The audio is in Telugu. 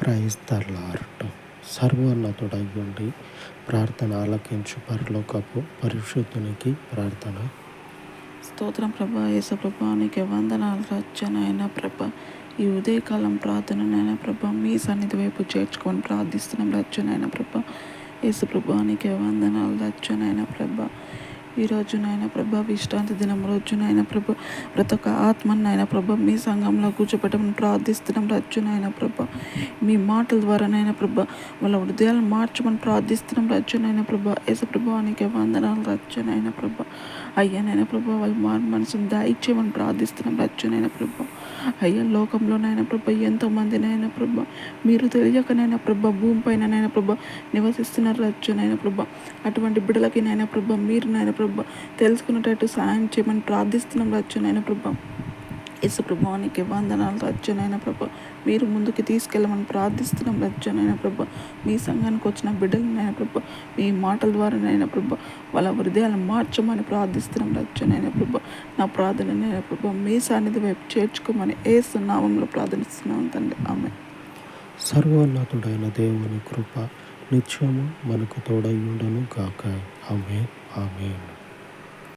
Praise the lord. సర్వోన్నతుడయ్యుండి ప్రార్థన ఆలకించు పరలోకపు పరిశుద్ధునికి ప్రార్థన. స్తోత్రం ప్రభా. యేసు ప్రభా నీకే వందనాలు రచ్చనైనా ప్రభా. ఈ ఉదయకాలం ప్రార్థననైనా ప్రభా మీ సన్నిధి వైపు చేర్చుకొని ప్రార్థిస్తున్నాం రచ్చనైనా ప్రభా. యేసు ప్రభా నీకే వందనాలు రచ్చనైనా ప్రభా. ఈరోజు నాయన ప్రభా విశ్రాంతి దినం రోజు నాయన ప్రభా ప్రతి ఒక్క ఆత్మను నాయన ప్రభా మీ సంఘంలో కూర్చోబెట్టమని ప్రార్థిస్తున్నాం రచ్చునైనా ప్రభా. మీ మాటల ద్వారా నాయన ప్రభా వాళ్ళ హృదయాలను మార్చమని ప్రార్థిస్తున్నాం రచ్చునైనా ప్రభా. యేసు ప్రభా నీకే వందనాలు రచ్చునైనా ప్రభా. అయ్యా నాయన ప్రభా వాళ్ళ మనసును దయచేయమని ప్రార్థిస్తున్నాం రచ్చునైనా ప్రభా. అయ్యా లోకంలోనైనా ప్రభా ఎంతోమంది నాయన ప్రభా మీరు తెలియకనైనా ప్రభా భూమిపైన నాయన ప్రభా నివసిస్తున్నారు రచ్చునైనా ప్రభా. అటువంటి బిడ్డలకి నాయన ప్రభా మీరు నాయన ప్రభా తెలుసుకునేటట్టు సాయం చేయమని ప్రార్థిస్తున్నాం రచ్చునైనా ప్రభా. యేసు ప్రభా నీకే వందనాలు రచ్చునైనా ప్రభా. మీరు ముందుకు తీసుకెళ్ళమని ప్రార్థిస్తున్నాం రచ్చునైనా ప్రభా. మీ సంఘానికి వచ్చిన బిడ్డలనైనా ప్రభా మీ మాటల ద్వారా నైనా ప్రభా వాళ్ళ హృదయాలను మార్చమని ప్రార్థిస్తున్నాం రచ్చునైనా ప్రభా. నా ప్రార్థననైనా ప్రభా మీ సన్నిధి వైపు చేర్చుకోమని యేసు నామములో ప్రార్థిస్తున్నాం తండ్రి. ఆమేన్. సర్వోన్నతుడైన దేవుని కృప నిత్యము మనకు తోడై ఉండును గాక. ఆమేన్. ఆమేన్.